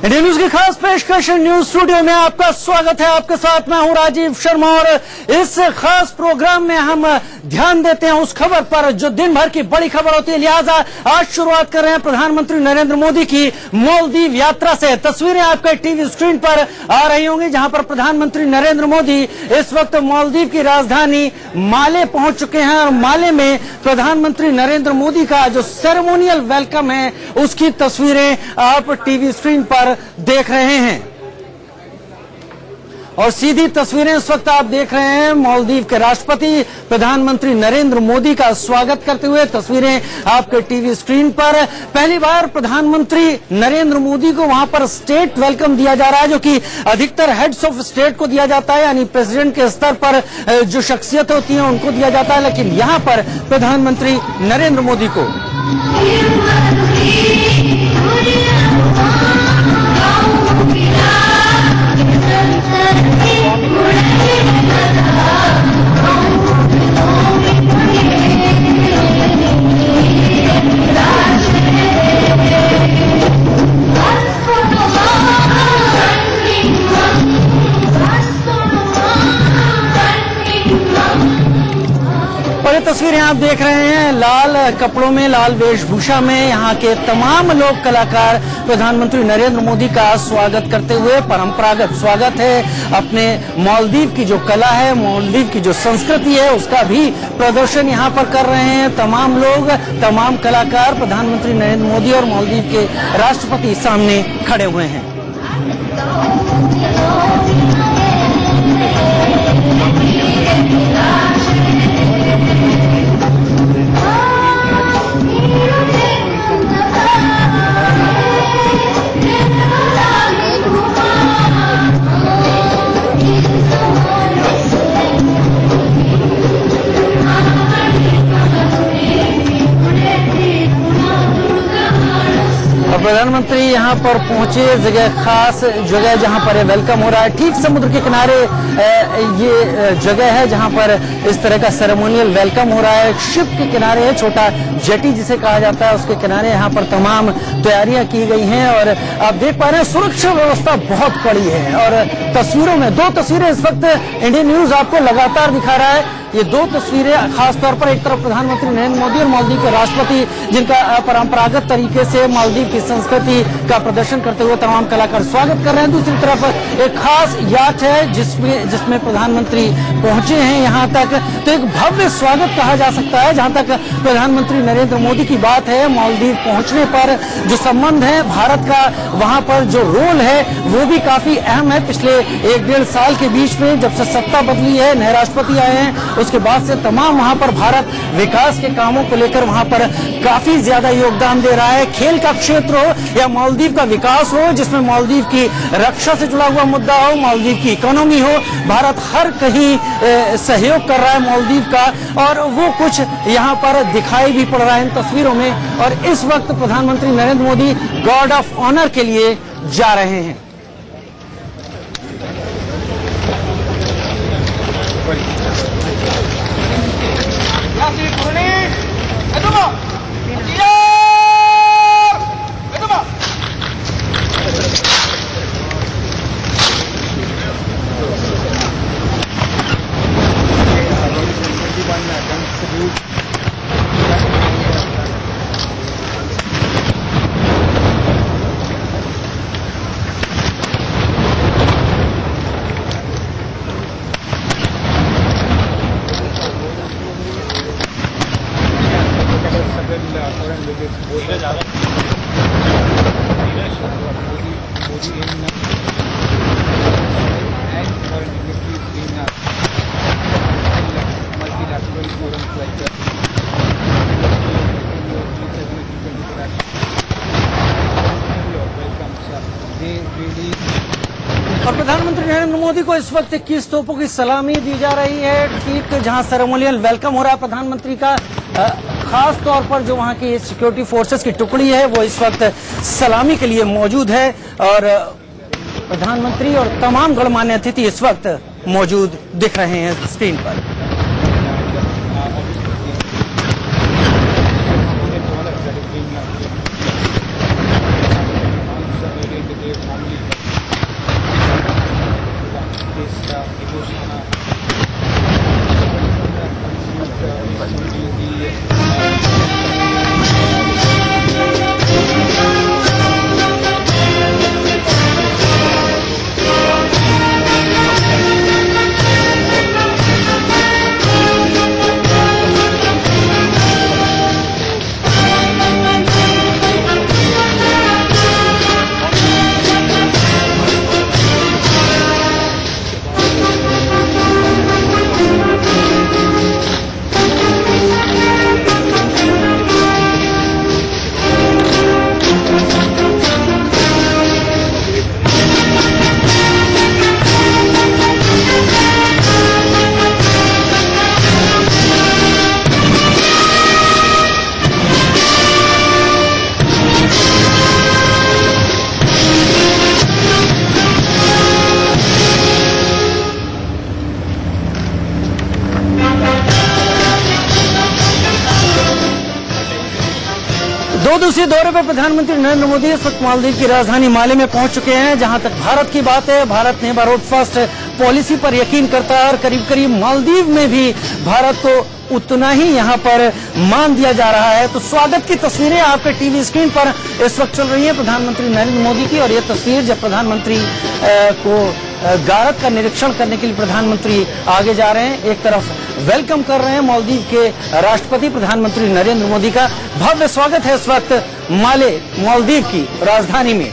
India news की खास पेशकश न्यूज स्टूडियो में आपका स्वागत है। आपके साथ मैं हूं राजीव शर्मा और इस खास प्रोग्राम में हम ध्यान देते हैं उस खबर पर जो दिन भर की बड़ी खबर होती है। लिहाजा आज शुरुआत कर रहे हैं प्रधानमंत्री नरेंद्र मोदी की मालदीव यात्रा से। तस्वीरें आपके टीवी स्क्रीन पर आ रही होंगी जहां पर प्रधानमंत्री नरेंद्र मोदी इस वक्त मालदीव की राजधानी माले पहुंच चुके हैं और माले में प्रधानमंत्री नरेंद्र मोदी का जो सेरेमोनियल वेलकम है उसकी तस्वीरें आप टीवी स्क्रीन पर देख रहे हैं। और सीधी तस्वीरें इस वक्त आप देख रहे हैं मालदीव के राष्ट्रपति प्रधानमंत्री नरेंद्र मोदी का स्वागत करते हुए। तस्वीरें आपके टीवी स्क्रीन पर। पहली बार प्रधानमंत्री नरेंद्र मोदी को वहां पर स्टेट वेलकम दिया जा रहा है जो कि अधिकतर हेड्स ऑफ स्टेट को दिया जाता है, यानी प्रेसिडेंट के स्तर पर जो शख्सियत होती है उनको दिया जाता है, लेकिन यहां पर प्रधानमंत्री नरेंद्र मोदी को ये तस्वीरें आप देख रहे हैं लाल कपड़ों में, लाल वेशभूषा में यहाँ के तमाम लोग कलाकार प्रधानमंत्री नरेंद्र मोदी का स्वागत करते हुए परंपरागत स्वागत है। अपने मालदीव की जो कला है, मालदीव की जो संस्कृति है उसका भी प्रदर्शन यहाँ पर कर रहे हैं तमाम लोग, तमाम कलाकार। प्रधानमंत्री नरेंद्र मोदी और मालदीव के राष्ट्रपति सामने खड़े हुए हैं। प्रधानमंत्री यहाँ पर पहुंचे, जगह खास जगह जहाँ पर वेलकम हो रहा है, ठीक समुद्र के किनारे ये जगह है जहाँ पर इस तरह का सेरेमोनियल वेलकम हो रहा है। शिप के किनारे है, छोटा जेटी जिसे कहा जाता है, उसके किनारे यहाँ पर तमाम तैयारियां की गई हैं और आप देख पा रहे हैं सुरक्षा व्यवस्था बहुत कड़ी है। और तस्वीरों में दो तस्वीरें इस वक्त इंडियन न्यूज आपको लगातार दिखा रहा है। ये दो तस्वीरें खास तौर पर एक तरफ प्रधानमंत्री नरेंद्र मोदी और मालदीव के राष्ट्रपति जिनका परंपरागत तरीके से मालदीव की संस्कृति का प्रदर्शन करते हुए तमाम कलाकार स्वागत कर रहे हैं। दूसरी तरफ एक खास याच है जिसमें प्रधानमंत्री पहुंचे हैं यहाँ तक, तो एक भव्य स्वागत कहा जा सकता है। जहां तक प्रधानमंत्री नरेंद्र मोदी की बात है, मालदीव पहुंचने पर जो संबंध है भारत का, वहां पर जो रोल है वो भी काफी अहम है। पिछले 1-1.5 साल के बीच में जब से सत्ता बदली है, नए राष्ट्रपति आए हैं, उसके बाद से तमाम वहां पर भारत विकास के कामों को लेकर वहां पर काफी ज्यादा योगदान दे रहा है। खेल का क्षेत्र हो या मालदीव का विकास हो, जिसमें मालदीव की रक्षा से जुड़ा हुआ मुद्दा हो, मालदीव की इकोनॉमी हो, भारत हर कहीं सहयोग कर रहा है मालदीव का, और वो कुछ यहाँ पर दिखाई भी पड़ रहा है इन तस्वीरों में। और इस वक्त प्रधानमंत्री Narendra Modi guard of honour के लिए जा रहे हैं। और प्रधानमंत्री नरेंद्र मोदी को इस वक्त 21 तोपों की सलामी दी जा रही है। ठीक जहां सेरेमोनियल वेलकम हो रहा है प्रधानमंत्री का, खास तौर पर जो वहां की सिक्योरिटी फोर्सेस की टुकड़ी है वो इस वक्त सलामी के लिए मौजूद है और प्रधानमंत्री और तमाम गणमान्य अतिथि इस वक्त मौजूद दिख रहे हैं स्क्रीन पर। दो दिवसीय दौरे पर प्रधानमंत्री नरेंद्र मोदी इस वक्त मालदीव की राजधानी माले में पहुंच चुके हैं। जहां तक भारत की बात है, भारत नेबरहुड फर्स्ट पॉलिसी पर यकीन करता है और करीब करीब मालदीव में भी भारत को उतना ही यहां पर मान दिया जा रहा है। तो स्वागत की तस्वीरें आपके टीवी स्क्रीन पर इस वक्त चल रही है प्रधानमंत्री नरेंद्र मोदी की, और ये तस्वीर जब प्रधानमंत्री को गारद का निरीक्षण करने के लिए प्रधानमंत्री आगे जा रहे हैं, एक तरफ वेलकम कर रहे हैं मालदीव के राष्ट्रपति प्रधानमंत्री नरेंद्र मोदी का। भव्य स्वागत है इस वक्त माले मालदीव की राजधानी में।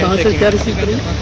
कहाँ से क्या रिसीव करेंगे?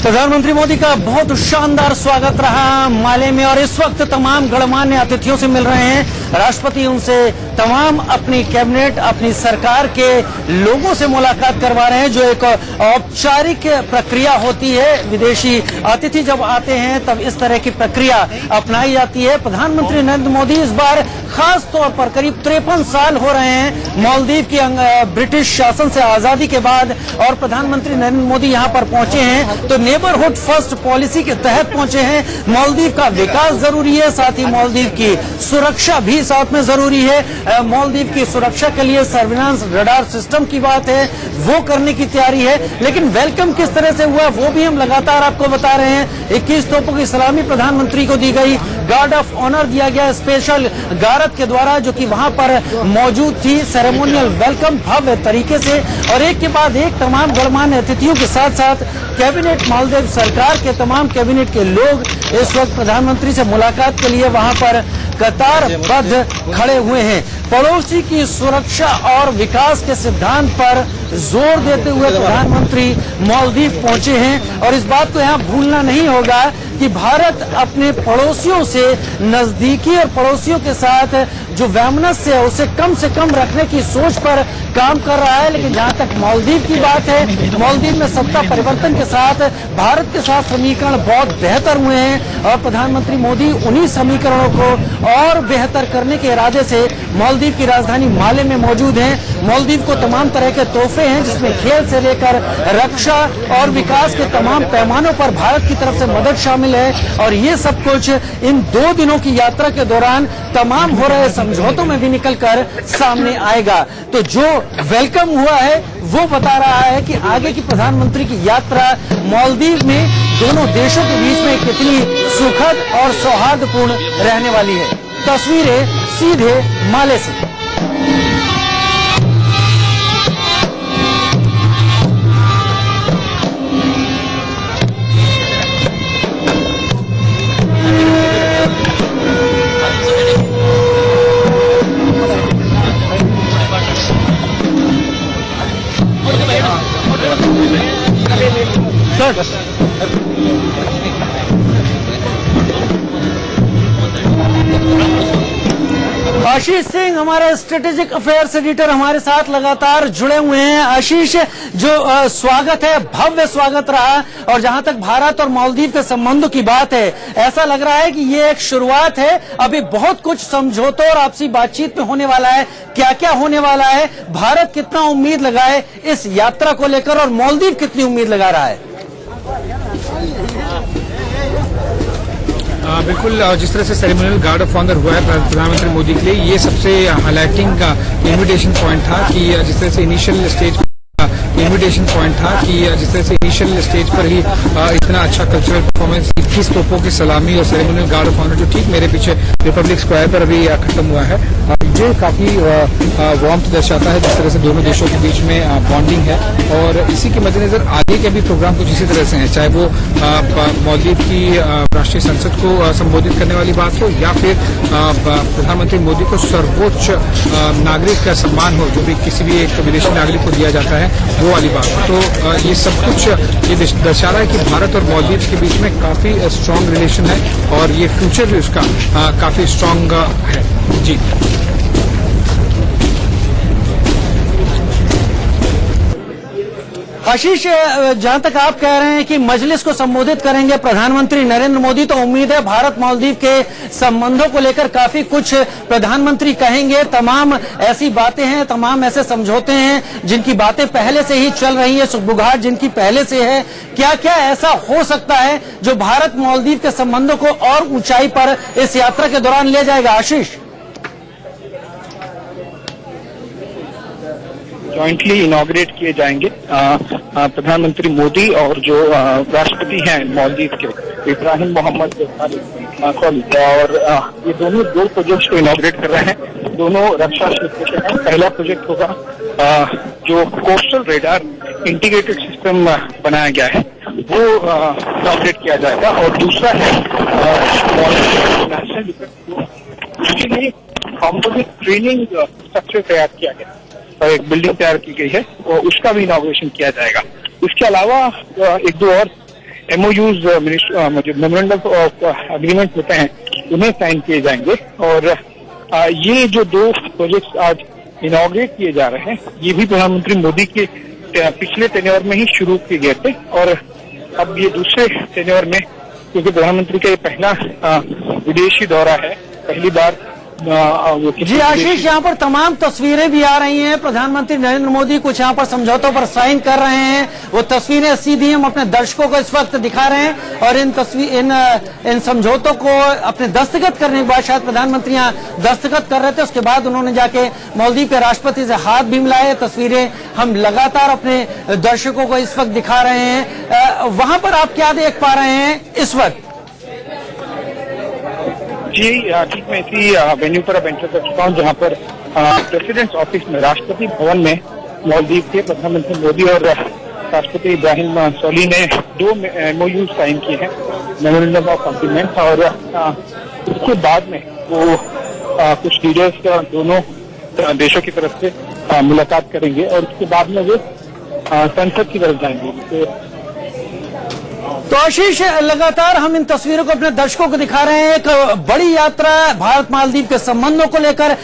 प्रधानमंत्री मोदी का बहुत शानदार स्वागत रहा माले में और इस वक्त तमाम गणमान्य अतिथियों से मिल रहे हैं। राष्ट्रपति उनसे तमाम अपनी कैबिनेट, अपनी सरकार के लोगों से मुलाकात करवा रहे हैं, जो एक औपचारिक प्रक्रिया होती है। विदेशी अतिथि जब आते हैं तब इस तरह की प्रक्रिया अपनाई जाती है। प्रधानमंत्री नरेंद्र मोदी इस बार खास तौर पर करीब 53 साल हो रहे हैं मालदीव की ब्रिटिश शासन से आजादी के बाद, और प्रधानमंत्री नरेंद्र मोदी यहाँ पर पहुंचे हैं तो नेबरहुड फर्स्ट पॉलिसी के तहत पहुंचे हैं। मालदीव का विकास जरूरी है, साथ ही मालदीव की सुरक्षा भी साथ में जरूरी है। मालदीव की सुरक्षा के लिए सर्विलांस रडार सिस्टम की बात है, वो करने की तैयारी है। लेकिन वेलकम किस तरह से हुआ वो भी हम लगातार आपको बता रहे हैं। 21 तोपों की सलामी प्रधानमंत्री को दी गई, गार्ड ऑफ ऑनर दिया गया स्पेशल गारद के द्वारा, जो कि वहां पर मौजूद थी। सेरेमोनियल वेलकम भव्य तरीके से और एक के बाद एक तमाम गणमान्य अतिथियों के साथ साथ कैबिनेट, मालदीव सरकार के तमाम कैबिनेट के लोग इस वक्त प्रधानमंत्री से मुलाकात के लिए वहां पर कतारबद्ध खड़े हुए हैं। पड़ोसी की सुरक्षा और विकास के सिद्धांत पर जोर देते हुए प्रधानमंत्री मालदीव पहुंचे हैं और इस बात को यहाँ भूलना नहीं होगा कि भारत अपने पड़ोसियों से नजदीकी और पड़ोसियों के साथ जो वैमनस्य है उसे से कम रखने की सोच पर काम कर रहा है। लेकिन जहां तक मालदीव की बात है, मालदीव में सत्ता परिवर्तन के साथ भारत के साथ समीकरण बहुत बेहतर हुए हैं और प्रधानमंत्री मोदी उन्हीं समीकरणों को और बेहतर करने के इरादे से मालदीव की राजधानी माले में मौजूद हैं। मालदीव को तमाम तरह के तोहफे हैं, जिसमें खेल से लेकर रक्षा और विकास के तमाम पैमानों पर भारत की तरफ से मदद शामिल है। और ये सब कुछ इन 2 दिनों की यात्रा के दौरान तमाम हो रहे समझौतों में भी निकलकर सामने आएगा। तो जो वेलकम हुआ है वो बता रहा है कि आगे की प्रधानमंत्री की यात्रा मालदीव में दोनों देशों के बीच में कितनी सुखद और सौहार्दपूर्ण रहने वाली है। तस्वीरें सीधे माले से। आशीष सिंह हमारे स्ट्रेटेजिक अफेयर्स एडिटर हमारे साथ लगातार जुड़े हुए हैं। आशीष, जो स्वागत है, भव्य स्वागत रहा और जहां तक भारत और मालदीव के संबंधों की बात है, ऐसा लग रहा है कि ये एक शुरुआत है। अभी बहुत कुछ समझौतों और आपसी बातचीत में होने वाला है। क्या क्या होने वाला है? भारत कितना उम्मीद लगाए इस यात्रा को लेकर और मालदीव कितनी उम्मीद लगा रहा है? बिल्कुल, जिस तरह से सेरेमोनियल गार्ड ऑफ ऑनर हुआ है प्रधानमंत्री मोदी के लिए, ये सबसे हाईलाइटिंग का इन्विटेशन पॉइंट था कि जिस तरह से इनिशियल स्टेज पर ही इतना अच्छा कल्चरल परफॉर्मेंस, 21 तोपों की सलामी और सेरेमोनियल गार्ड ऑफ ऑनर जो ठीक मेरे पीछे रिपब्लिक स्क्वायर पर अभी खत्म हुआ है, ये काफी वार्मथ दर्शाता है जिस तरह से दोनों देशों के बीच में बॉन्डिंग है। और इसी के मद्देनजर आगे के भी प्रोग्राम कुछ इसी तरह से हैं, चाहे वो मालदीव की राष्ट्रीय संसद को संबोधित करने वाली बात हो या फिर प्रधानमंत्री मोदी को सर्वोच्च नागरिक का सम्मान हो, जो भी किसी भी एक विदेशी नागरिक को दिया जाता है, वो वाली बात। तो ये सब कुछ ये दर्शा रहा है कि भारत और मालदीव के बीच में काफी स्ट्रांग रिलेशन है और ये फ्यूचर भी उसका काफी स्ट्रांग है। जी, आशीष, जहां तक आप कह रहे हैं कि मजलिस को संबोधित करेंगे प्रधानमंत्री नरेंद्र मोदी, तो उम्मीद है भारत मालदीव के संबंधों को लेकर काफी कुछ प्रधानमंत्री कहेंगे। तमाम ऐसी बातें हैं, तमाम ऐसे समझौते हैं जिनकी बातें पहले से ही चल रही है, सुगबुगाहट जिनकी पहले से है। क्या क्या ऐसा हो सकता है जो भारत मालदीव के संबंधों को और ऊंचाई पर इस यात्रा के दौरान ले जाएगा? आशीष, जॉइंटली इनॉग्रेट किए जाएंगे प्रधानमंत्री मोदी और जो राष्ट्रपति हैं मालदीव के, इब्राहिम मोहम्मद सोलिह, और ये दोनों 2 प्रोजेक्ट्स को इनॉग्रेट कर रहे हैं। दोनों रक्षा क्षेत्र के हैं। पहला प्रोजेक्ट होगा जो कोस्टल रेडार इंटीग्रेटेड सिस्टम बनाया गया है, वो इनॉग्रेट किया जाएगा, और दूसरा है national defence composite training structure तैयार किया गया, एक बिल्डिंग तैयार की गई है, और उसका भी इनॉग्रेशन किया जाएगा। इसके अलावा 1-2 और MOUs मेमोरेंडम ऑफ एग्रीमेंट होते हैं उन्हें साइन किए जाएंगे। और ये जो 2 प्रोजेक्ट्स आज इनॉग्रेट किए जा रहे हैं ये भी प्रधानमंत्री मोदी के पिछले टेन्योर में ही शुरू किए गए थे और अब ये दूसरे टेन्योर में, क्योंकि प्रधानमंत्री का ये पहला विदेशी दौरा है, पहली बार वो जी आशीष, यहाँ पर तमाम तस्वीरें भी आ रही हैं। प्रधानमंत्री नरेंद्र मोदी कुछ यहाँ पर समझौतों पर साइन कर रहे हैं। वो तस्वीरें सीधी हम अपने दर्शकों को इस वक्त दिखा रहे हैं और इन समझौतों को अपने दस्तखत करने के बाद, शायद प्रधानमंत्री यहाँ दस्तखत कर रहे थे, उसके बाद उन्होंने जाके मालदीव के राष्ट्रपति से हाथ भी मिलाए। तस्वीरें हम लगातार अपने दर्शकों को इस वक्त दिखा रहे हैं। वहां पर आप क्या देख पा रहे हैं इस वक्त? जी ठीक, मैं इसी वेन्यू पर अब एंटर कर चुका हूँ जहाँ पर प्रेसिडेंट्स ऑफिस में, राष्ट्रपति भवन में मालदीव के प्रधानमंत्री मोदी और राष्ट्रपति इब्राहिम सोली ने 2 MOU साइन किए हैं, मेमोरेंडम ऑफ एग्रीमेंट। और उसके बाद में वो कुछ लीडर्स दोनों देशों की तरफ से मुलाकात करेंगे और उसके बाद में वो संसद की तरफ जाएंगे। तो आशीष, लगातार हम इन तस्वीरों को अपने दर्शकों को दिखा रहे हैं। एक बड़ी यात्रा भारत मालदीव के संबंधों को लेकर